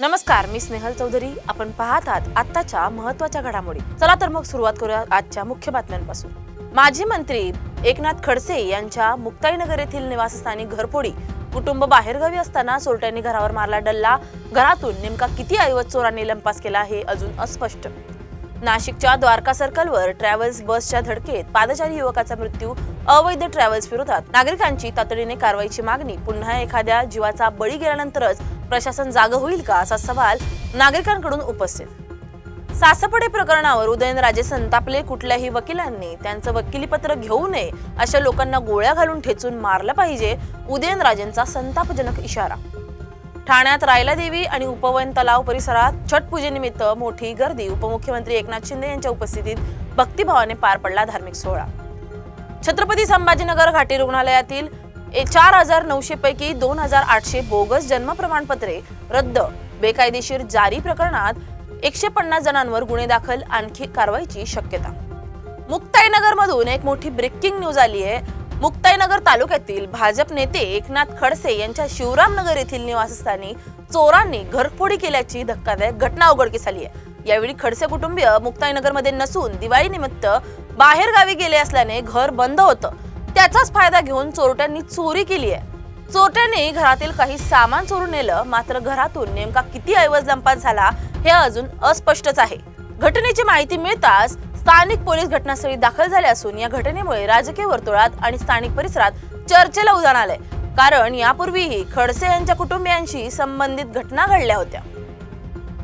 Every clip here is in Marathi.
नमस्कार, मी स्नेहल चौधरी. आपण पाहत आहात आत्ताच्या महत्त्वाच्या घडामोडी. चला तर मग सुरुवात करूया आजच्या मुख्य बातम्यांपासून. माजी मंत्री एकनाथ खडसे यांच्या मुक्ताईनगर येथील निवासस्थानी घरफोडी. कुटुंब बाहेरगावी असताना चोरट्यांनी घरावर मारला डल्ला. घरातून नेमका किती ऐवज चोरांनी लंपास केला हे अजून अस्पष्ट. नाशिकच्या द्वारका सर्कलवर ट्रॅव्हल्स बसच्या धडकेत पादचारी युवकाचा मृत्यू. अवैध ट्रॅव्हल्स विरोधात नागरिकांची तातडीने कारवाईची मागणी. पुन्हा एखाद्या जीवाचा बळी गेल्यानंतरच प्रशासन जागं होईल का, असा सवाल नागरिकांकडून उपस्थित. सासपडे प्रकरणावर उदयनराजे संतापले. कुठल्याही वकिलांनी त्यांचं वकिलीपत्र घेऊ नये, अशा लोकांना गोळ्या घालून ठेचून मारलं पाहिजे. उदयनराजेंचा संतापजनक इशारा. ठाण्यात रायलादेवी आणि उपवन तलाव परिसरात छठ पूजेनिमित्त मोठी गर्दी. उपमुख्यमंत्री एकनाथ शिंदे यांच्या उपस्थितीत भक्तिभावाने पार पडला धार्मिक सोहळा. छत्रपती संभाजीनगर घाटी रुग्णालयातील 4900 पैकी 2800 बोगस जन्म प्रमाणपत्रे रद्द. बेकायदेशीर जारी प्रकरणात 150 जणांवर गुन्हे दाखल. आणखी कारवाईची शक्यता. मुक्ताईनगर मधून एक मोठी ब्रेकिंग न्यूज आली आहे. मुक्ताईनगर तालुक्यातील भाजप नेते एकनाथ खडसे यांच्या शिवरामनगर येथील निवासस्थानी चोरांनी घरफोडी केल्याची धक्कादायक घटना उघडकीस आली आहे. यावेळी खडसे कुटुंबीय मुक्ताईनगर मध्ये नसून दिवाळी निमित्त बाहेर गावी गेले असल्याने घर बंद होतं. त्याचाच फायदा घेऊन चोरट्यांनी चोरी केली आहे. चोरट्यांनी घरातील काही सामान चोरून नेलं, मात्र घरातून नेमका किती ऐवज लंपास झाला हे अजून अस्पष्टच आहे. घटनेची माहिती मिळताच स्थानिक पोलीस घटनास्थळी दाखल झाले असून या घटनेमुळे राजकीय वर्तुळात आणि स्थानिक परिसरात चर्चेला उधाण आलंय. कारण यापूर्वीही खडसे यांच्या कुटुंबियांशी संबंधित घटना घडल्या होत्या.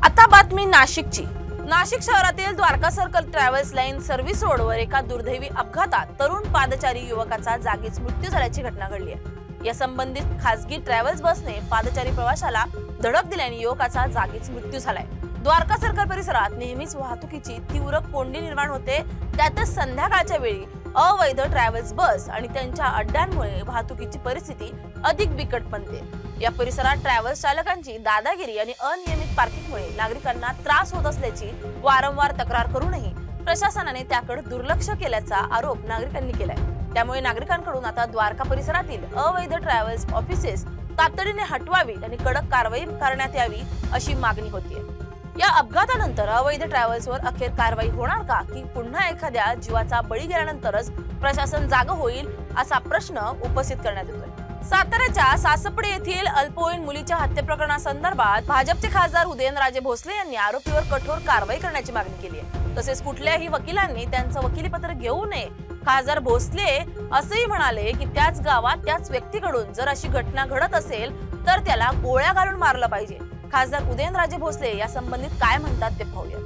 आता बातमी नाशिकची. नाशिक शहरातील Dwarka circle travels line service रोडवर एका दुर्दैवी अपघातात तरुण पादचारी युवकाचा जागीच मृत्यू झाल्याची घटना घडली आहे. या संबंधित खासगी ट्रॅव्हल्स बसने पादचारी प्रवाशाला धडक दिल्याने युवकाचा जागीच मृत्यू झालाय. द्वारका सर्कल परिसरात नेहमीच वाहतुकीची तीव्र कोंडी निर्माण होते. त्यातच संध्याकाळच्या वेळी अवैध ट्रॅव्हल्स बस आणि त्यांच्या अड्ड्यांमुळे वाहतुकीची परिस्थिती अधिक बिकट बनते. या परिसरात ट्रॅव्हल्स चालकांची दादागिरी आणि अनियमित पार्किंगमुळे नागरिकांना त्रास होत असल्याची वारंवार तक्रार करूनही प्रशासनाने त्याकडे दुर्लक्ष केल्याचा आरोप नागरिकांनी केलाय. त्यामुळे नागरिकांकडून आता द्वारका परिसरातील अवैध ट्रॅव्हल्स ऑफिसेस तातडीने हटवावीत आणि कडक कारवाई करण्यात यावी, अशी मागणी होतीये. या अपघातानंतर अवैध ट्रॅव्हल्सवर अखेर कारवाई होणार का, की पुन्हा एखाद्या जीवाचा बळी गेल्यानंतरच प्रशासन जागं होईल, असा प्रश्न उपस्थित करण्यात येतोय. साताऱ्याच्या सासपडे येथील अल्पवयीन मुलीच्या हत्ये प्रकरणासंदर्भात भाजपचे खासदार उदयनराजे भोसले यांनी आरोपीवर कठोर कारवाई करण्याची मागणी केली आहे. तसेच कुठल्याही वकिलांनी त्यांचं वकिलीपत्र घेऊ नये. खासदार भोसले असेही म्हणाले की त्याच गावात त्याच व्यक्तीकडून जर अशी घटना घडत असेल तर त्याला गोळ्या घालून मारलं पाहिजे. खासदार उदयनराजे भोसले या संबंधित काय म्हणतात ते पाहूया.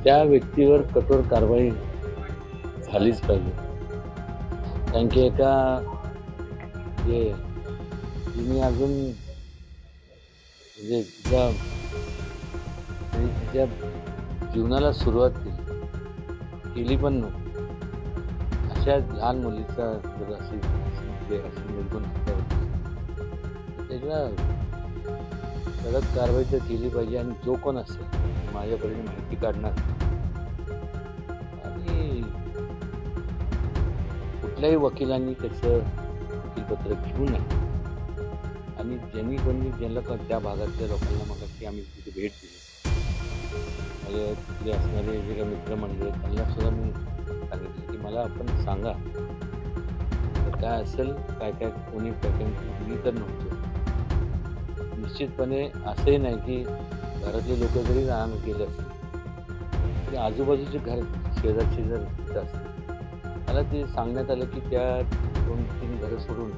त्या व्यक्तीवर कठोर कारवाई झालीच पाहिजे. कारण की तिने अजून म्हणजे तिच्या जीवनाला सुरुवात केली पण नव्हती. अशा लहान मुलीचा जर अशी निर्गुण त्याला कडक कारवाई तर केली पाहिजे. आणि जो कोण असेल माझ्याकडे माहिती काढणार आणि कुठल्याही वकिलांनी त्याचं वकीलपत्र घेऊ नये. आणि ज्यांना त्या भागातल्या लोकांना मग आम्ही तिथे भेट दिली, माझे तिथले असणारे जे काही मित्रमंडळ त्यांना सुद्धा मी सांगितलं की मला आपण सांगा काय असेल, काय कोणी पॅटर्न. मी तर नव्हतो. निश्चितपणे असंही नाही की घरातले लोक जरी राहणं गेले असतील तरी आजूबाजूचे घर शेजारचे जर तिथं असतील, मला ते सांगण्यात आलं की त्या 2-3 घरं सोडून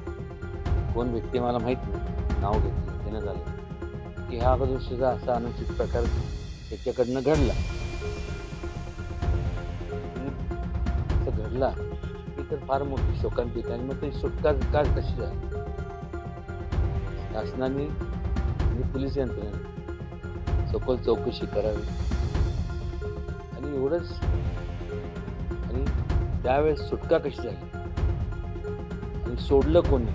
कोण व्यक्ती मला माहीत नाही, नाव घेतलं देण्यात आलं की ह्या अगोदर सुद्धा असा अनुचित प्रकार त्याच्याकडनं घडला. घडला ही तर फार मोठी शोकांतिका. आणि मग ते सुटका कशी झाली. शासनाने आणि पोलीस यंत्रणेने सखोल चौकशी करावी आणि एवढंच. आणि त्यावेळेस सुटका कशी झाली आणि सोडलं कोणी,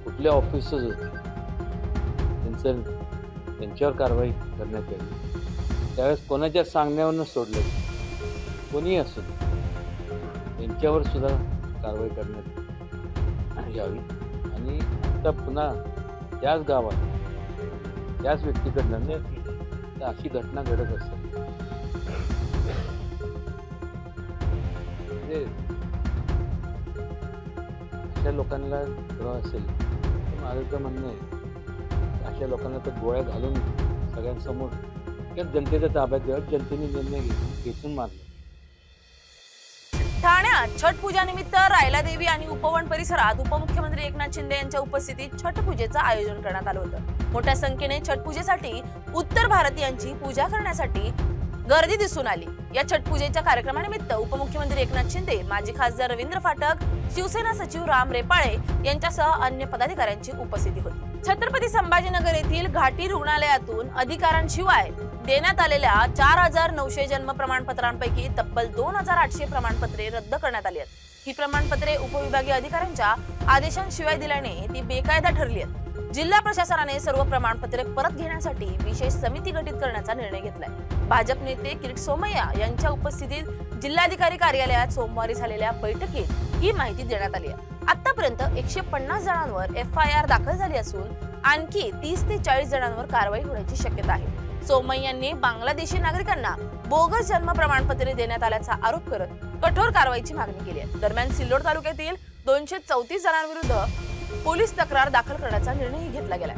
कुठल्या ऑफिसर्स होते, त्यांच्यावर कारवाई करण्यात यावी. त्यावेळेस कोणाच्या सांगण्यावरनं सोडलं, कोणीही असो त्यांच्यावर सुद्धा कारवाई करण्यात यावी. आता पुन्हा त्याच गावात त्याच व्यक्तीकडनं नाही, तर अशी घटना घडत असते. म्हणजे अशा लोकांना त्रास असेल तर माझं तर म्हणणं आहे अशा लोकांना तर गोळ्या घालून सगळ्यांसमोर त्याच जनतेच्या ताब्यात द्यावं. जनतेने निर्णय घेऊन मारला. ठाण्यात छठ पूजानिमित्त रायला देवी आणि उपवन परिसरात उपमुख्यमंत्री एकनाथ शिंदे यांच्या उपस्थितीत छठ पूजेचं आयोजन करण्यात आलं होतं. मोठ्या संख्येने छठ पूजेसाठी उत्तर भारतीयांची पूजा करण्यासाठी गर्दी दिसून आली. या छठ पूजेच्या कार्यक्रमानिमित्त उपमुख्यमंत्री एकनाथ शिंदे, माजी खासदार रवींद्र फाटक, शिवसेना सचिव राम रेपाळे यांच्यासह अन्य पदाधिकाऱ्यांची उपस्थिती होती. छत्रपती संभाजीनगर येथील घाटी रुग्णालयातून अधिकाऱ्यांशिवाय देण्यात आलेल्या 4,900 जन्म प्रमाणपत्रांपैकी तब्बल 2,800 प्रमाणपत्रे रद्द करण्यात आली आहेत. ही प्रमाणपत्रे उपविभागीय अधिकाऱ्यांच्या आदेशांशिवाय दिल्याने ती बेकायदा ठरली आहेत. जिल्हा प्रशासनाने सर्व प्रमाणपत्रे परत घेण्यासाठी विशेष समिती गठीत करण्याचा निर्णय घेतलाय. भाजप नेते किरीट सोमय्या यांच्या उपस्थितीत जिल्हाधिकारी कार्यालयात सोमवारी झालेल्या बैठकीत ही माहिती देण्यात आली आहे. आतापर्यंत 150 जणांवर FIR दाखल झाली असून आणखी 30 ते 40 जणांवर कारवाई होण्याची शक्यता आहे. सोमय्यांनी बांगलादेशी नागरिकांना बोगस जन्म प्रमाणपत्रे देण्यात आल्याचा आरोप करत कठोर कारवाईची मागणी केली आहे. दरम्यान सिल्लोड तालुक्यातील 234 जणांविरुद्ध पोलीस तक्रार दाखल करण्याचा निर्णय घेतला गेला.